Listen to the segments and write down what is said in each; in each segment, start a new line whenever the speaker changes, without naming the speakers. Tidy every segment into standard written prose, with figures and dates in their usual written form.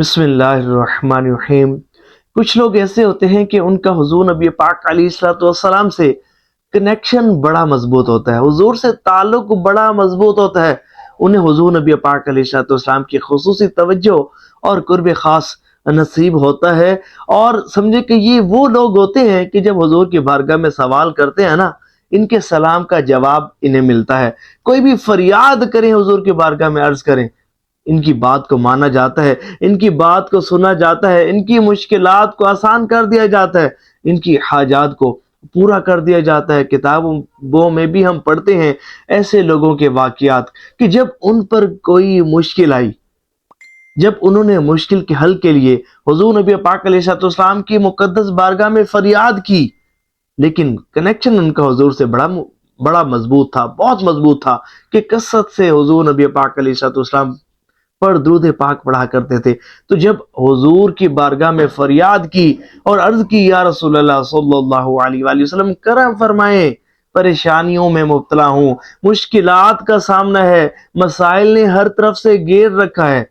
بسم اللہ الرحمن الرحیم۔ کچھ لوگ ایسے ہوتے ہیں کہ ان کا حضور نبی پاک علیہ الصلوۃ والسلام سے کنیکشن بڑا مضبوط ہوتا ہے، حضور سے تعلق بڑا مضبوط ہوتا ہے، انہیں حضور نبی پاک علیہ الصلوۃ والسلام کی خصوصی توجہ اور قرب خاص نصیب ہوتا ہے۔ اور سمجھے کہ یہ وہ لوگ ہوتے ہیں کہ جب حضور کی بارگاہ میں سوال کرتے ہیں نا، ان کے سلام کا جواب انہیں ملتا ہے۔ کوئی بھی فریاد کریں حضور کی بارگاہ میں عرض کریں، ان کی بات کو مانا جاتا ہے، ان کی بات کو سنا جاتا ہے، ان کی مشکلات کو آسان کر دیا جاتا ہے، ان کی حاجات کو پورا کر دیا جاتا ہے۔ کتابوں میں بھی ہم پڑھتے ہیں ایسے لوگوں کے واقعات کہ جب ان پر کوئی مشکل آئی، جب انہوں نے مشکل کے حل کے لیے حضور نبی پاک علیہ السلام کی مقدس بارگاہ میں فریاد کی، لیکن کنیکشن ان کا حضور سے بڑا مضبوط تھا، بہت مضبوط تھا کہ کثرت سے حضور نبی پاک علیہ السلام پر درود پاک پڑھا کرتے تھے۔ تو جب حضور کی بارگاہ میں فریاد کی اور عرض کی، یا رسول اللہ صلی اللہ علیہ وآلہ وسلم کرم فرمائیں، پریشانیوں میں مبتلا ہوں، مشکلات کا سامنا ہے، مسائل نے ہر طرف سے گھیر رکھا ہے،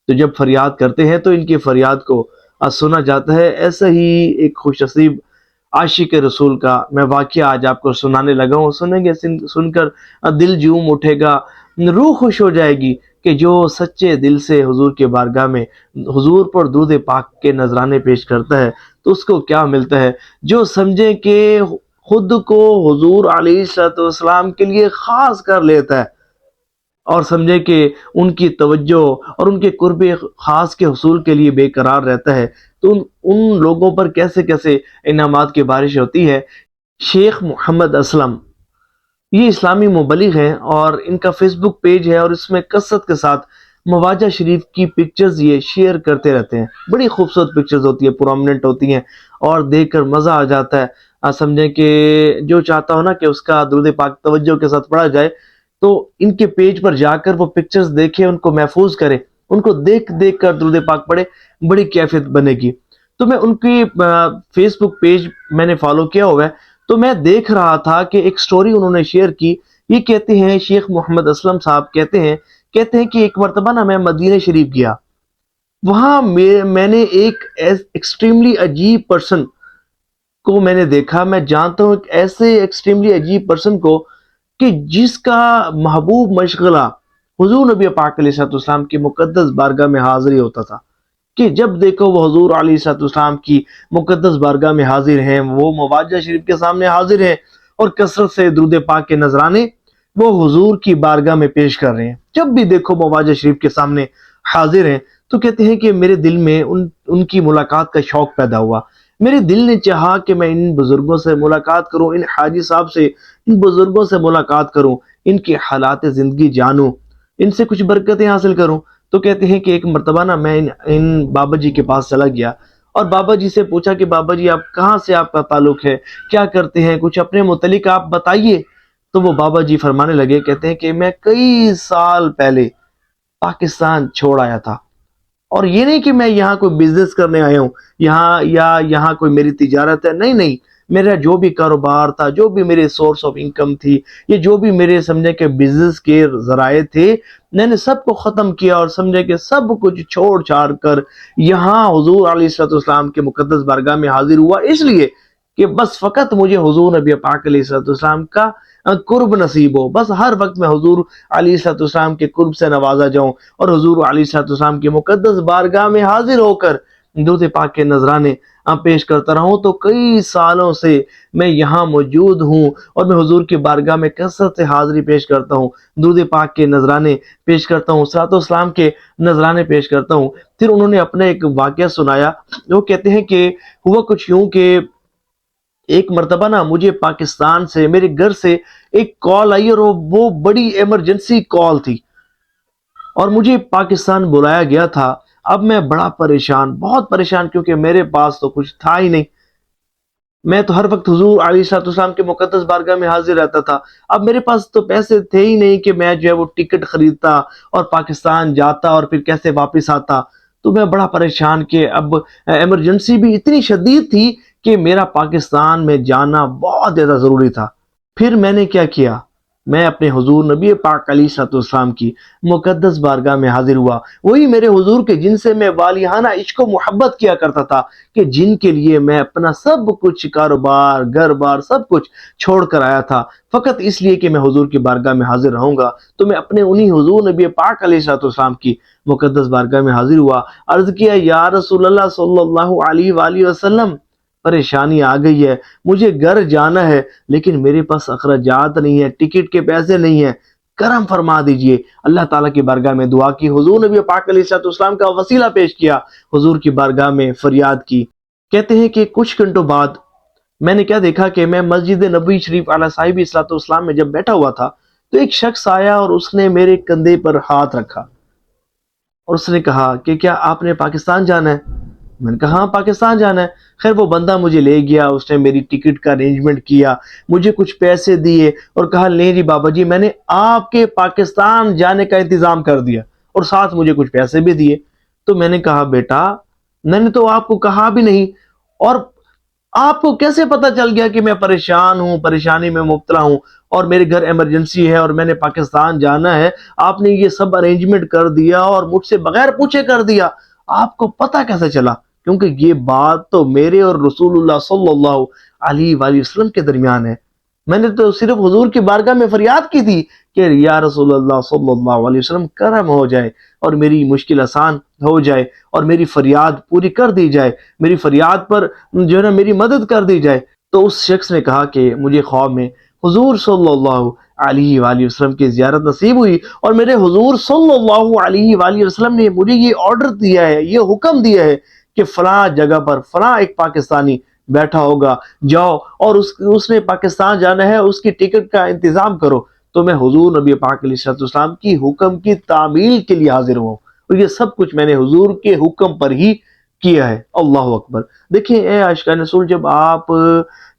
تو جب فریاد کرتے ہیں تو ان کی فریاد کو سنا جاتا ہے۔ ایسا ہی ایک خوش نصیب عاشق رسول کا میں واقعہ آج آپ کو سنانے لگا ہوں۔ سنیں گے، سن کر دل جھوم اٹھے گا، روح خوش ہو جائے گی کہ جو سچے دل سے حضور کے بارگاہ میں حضور پر درود پاک کے نذرانے پیش کرتا ہے تو اس کو کیا ملتا ہے۔ جو سمجھے کہ خود کو حضور علیہ السلام کے لیے خاص کر لیتا ہے اور سمجھے کہ ان کی توجہ اور ان کے قرب خاص کے حصول کے لیے بے قرار رہتا ہے، تو ان لوگوں پر کیسے کیسے انعامات کی بارش ہوتی ہے۔ شیخ محمد اسلم یہ اسلامی مبلغ ہیں اور ان کا فیس بک پیج ہے، اور اس میں کثرت کے ساتھ مواجہ شریف کی پکچرز یہ شیئر کرتے رہتے ہیں۔ بڑی خوبصورت پکچرز ہوتی ہیں، پرومیننٹ ہوتی ہیں اور دیکھ کر مزہ آ جاتا ہے۔ سمجھیں کہ جو چاہتا ہو نا کہ اس کا درود پاک توجہ کے ساتھ پڑھا جائے، تو ان کے پیج پر جا کر وہ پکچرز دیکھیں، ان کو محفوظ کریں، ان کو دیکھ دیکھ کر درود پاک پڑھے، بڑی کیفیت بنے گی۔ تو میں ان کی فیس بک پیج میں نے فالو کیا ہوا ہے، تو میں دیکھ رہا تھا کہ ایک سٹوری انہوں نے شیئر کی۔ یہ کہتے ہیں، شیخ محمد اسلم صاحب کہتے ہیں کہ ایک مرتبہ نا میں مدینہ شریف گیا، وہاں میں نے ایک ایکسٹریملی عجیب پرسن کو میں نے دیکھا۔ میں جانتا ہوں ایک ایسے ایکسٹریملی عجیب پرسن کو کہ جس کا محبوب مشغلہ حضور نبی پاک علیہ السلام کی مقدس بارگاہ میں حاضری ہوتا تھا، کہ جب دیکھو وہ حضور علیہ السلام کی مقدس بارگاہ میں حاضر ہیں، وہ مواجہ شریف کے سامنے حاضر ہیں، اور کثرت سے درود پاک کے نذرانے وہ حضور کی بارگاہ میں پیش کر رہے ہیں۔ جب بھی دیکھو مواجہ شریف کے سامنے حاضر ہیں، تو کہتے ہیں کہ میرے دل میں ان کی ملاقات کا شوق پیدا ہوا۔ میرے دل نے چاہا کہ میں ان بزرگوں سے ملاقات کروں، ان حاجی صاحب سے، ان بزرگوں سے ملاقات کروں، ان کے حالات زندگی جانوں، ان سے کچھ برکتیں حاصل کروں۔ تو کہتے ہیں کہ ایک مرتبہ نا میں ان بابا جی کے پاس چلا گیا اور بابا جی سے پوچھا کہ بابا جی آپ کہاں سے، آپ کا تعلق ہے، کیا کرتے ہیں، کچھ اپنے متعلق آپ بتائیے۔ تو وہ بابا جی فرمانے لگے، کہتے ہیں کہ میں کئی سال پہلے پاکستان چھوڑ آیا تھا، اور یہ نہیں کہ میں یہاں کوئی بزنس کرنے آیا ہوں یہاں کوئی میری تجارت ہے، نہیں، میرا جو بھی کاروبار تھا، جو بھی میرے سورس آف انکم تھی، یہ جو بھی میرے سمجھے کہ بزنس کے ذرائع تھے، میں نے سب کو ختم کیا اور سمجھے کہ سب کچھ چھوڑ چھاڑ کر یہاں حضور علیہ السلام کے مقدس بارگاہ میں حاضر ہوا، اس لیے کہ بس فقط مجھے حضور نبی پاک علیہ السلام کا قرب نصیب ہو، بس ہر وقت میں حضور علیہ السلام کے قرب سے نوازا جاؤں اور حضور علیہ السلام کی مقدس بارگاہ میں حاضر ہو کر درود پاک کے نذرانے پیش کرتا رہوں۔ تو کئی سالوں سے میں یہاں موجود ہوں اور میں حضور کی بارگاہ میں کثرت سے حاضری پیش کرتا ہوں، درود پاک کے نذرانے پیش کرتا ہوں، صلاۃ و سلام کے نذرانے پیش کرتا ہوں۔ پھر انہوں نے اپنا ایک واقعہ سنایا۔ وہ کہتے ہیں کہ ہوا کچھ یوں کہ ایک مرتبہ نا مجھے پاکستان سے، میرے گھر سے ایک کال آئی، اور وہ بڑی ایمرجنسی کال تھی اور مجھے پاکستان بلایا گیا تھا۔ اب میں بڑا پریشان، بہت پریشان، کیونکہ میرے پاس تو کچھ تھا ہی نہیں، میں تو ہر وقت حضور علیہ السلام کے مقدس بارگاہ میں حاضر رہتا تھا۔ اب میرے پاس تو پیسے تھے ہی نہیں کہ میں جو ہے وہ ٹکٹ خریدتا اور پاکستان جاتا اور پھر کیسے واپس آتا۔ تو میں بڑا پریشان کہ اب ایمرجنسی بھی اتنی شدید تھی کہ میرا پاکستان میں جانا بہت زیادہ ضروری تھا۔ پھر میں نے کیا کیا، میں اپنے حضور نبی پاک علیہ الصلوۃ والسلام کی مقدس بارگاہ میں حاضر ہوا، وہی میرے حضور کے جن سے میں والیانہ عشق و محبت کیا کرتا تھا، کہ جن کے لیے میں اپنا سب کچھ، کاروبار، گھر بار، سب کچھ چھوڑ کر آیا تھا، فقط اس لیے کہ میں حضور کی بارگاہ میں حاضر رہوں گا۔ تو میں اپنے انہی حضور نبی پاک علیہ الصلوۃ والسلام کی مقدس بارگاہ میں حاضر ہوا، عرض کیا یا رسول اللہ صلی اللہ علیہ وآلہ وسلم، پریشانی آ گئی ہے، مجھے گھر جانا ہے لیکن میرے پاس اخراجات نہیں ہے، ٹکٹ کے پیسے نہیں ہیں، کرم فرما دیجئے۔ اللہ تعالیٰ کی بارگاہ میں دعا کی، حضور نبی پاک علیہ الصلوۃ والسلام کا وسیلہ پیش کیا، حضور کی بارگاہ میں فریاد کی۔ کہتے ہیں کہ کچھ گھنٹوں بعد میں نے کیا دیکھا کہ میں مسجد نبوی شریف علیہ صاحب الصلوۃ والسلام میں جب بیٹھا ہوا تھا تو ایک شخص آیا اور اس نے میرے کندھے پر ہاتھ رکھا اور اس نے کہا کہ کیا آپ نے پاکستان جانا ہے؟ میں نے کہا ہاں پاکستان جانا ہے۔ خیر وہ بندہ مجھے لے گیا، اس نے میری ٹکٹ کا ارینجمنٹ کیا، مجھے کچھ پیسے دیے اور کہا لیں جی بابا جی میں نے آپ کے پاکستان جانے کا انتظام کر دیا، اور ساتھ مجھے کچھ پیسے بھی دیے۔ تو میں نے کہا بیٹا میں نے تو آپ کو کہا بھی نہیں، اور آپ کو کیسے پتہ چل گیا کہ میں پریشان ہوں، پریشانی میں مبتلا ہوں اور میرے گھر ایمرجنسی ہے اور میں نے پاکستان جانا ہے؟ آپ نے یہ سب ارینجمنٹ کر دیا اور مجھ سے بغیر پوچھے کر دیا، آپ کو پتہ کیسے چلا؟ کیونکہ یہ بات تو میرے اور رسول اللہ صلی اللہ علیہ وآلہ وسلم کے درمیان ہے۔ میں نے تو صرف حضور کی بارگاہ میں فریاد کی تھی کہ یا رسول اللہ صلی اللہ علیہ وسلم کرم ہو جائے اور میری مشکل آسان ہو جائے اور میری فریاد پوری کر دی جائے، میری فریاد پر جو ہے نا میری مدد کر دی جائے۔ تو اس شخص نے کہا کہ مجھے خواب میں حضور صلی اللہ علیہ وآلہ وسلم کی زیارت نصیب ہوئی اور میرے حضور صلی اللہ علیہ وآلہ وسلم نے مجھے یہ آرڈر دیا ہے، یہ حکم دیا ہے کہ فلاں جگہ پر فلاں ایک پاکستانی بیٹھا ہوگا، جاؤ اور اس نے پاکستان جانا ہے، اس کی ٹکٹ کا انتظام کرو۔ تو میں حضور نبی پاک علیہ السلام کی حکم کی تعمیل کے لیے حاضر ہوں، اور یہ سب کچھ میں نے حضور کے حکم پر ہی کیا ہے۔ اللہ اکبر۔ دیکھیں اے عاشقان رسول، جب آپ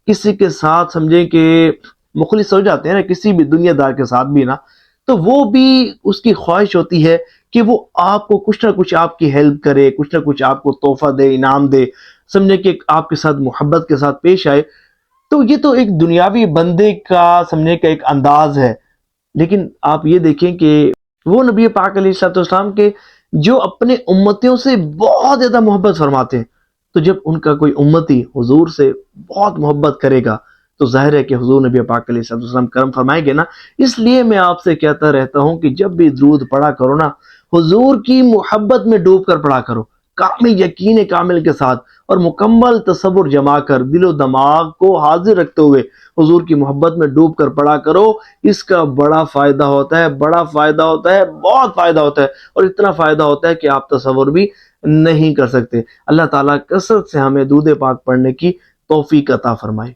کسی کے ساتھ سمجھیں کہ مخلص ہو جاتے ہیں نا، کسی بھی دنیا دار کے ساتھ بھی نا، تو وہ بھی اس کی خواہش ہوتی ہے کہ وہ آپ کو کچھ نہ کچھ آپ کی ہیلپ کرے، کچھ نہ کچھ آپ کو تحفہ دے، انعام دے، سمجھے کہ آپ کے ساتھ محبت کے ساتھ پیش آئے۔ تو یہ تو ایک دنیاوی بندے کا سمجھنے کا ایک انداز ہے، لیکن آپ یہ دیکھیں کہ وہ نبی پاک علیہ الصلوۃ والسلام کے جو اپنے امتیوں سے بہت زیادہ محبت فرماتے ہیں، تو جب ان کا کوئی امتی حضور سے بہت محبت کرے گا تو ظاہر ہے کہ حضور نبی پاک علیہ الصلوۃ والسلام کرم فرمائیں گے نا۔ اس لیے میں آپ سے کہتا رہتا ہوں کہ جب بھی درود پڑھا کرو نا، حضور کی محبت میں ڈوب کر پڑھا کرو، کامل یقین کامل کے ساتھ اور مکمل تصور جما کر، دل و دماغ کو حاضر رکھتے ہوئے حضور کی محبت میں ڈوب کر پڑھا کرو۔ اس کا بڑا فائدہ ہوتا ہے، بڑا فائدہ ہوتا ہے، بہت فائدہ ہوتا ہے، اور اتنا فائدہ ہوتا ہے کہ آپ تصور بھی نہیں کر سکتے۔ اللہ تعالیٰ کثرت سے ہمیں درود پاک پڑھنے کی توفیق عطا فرمائے۔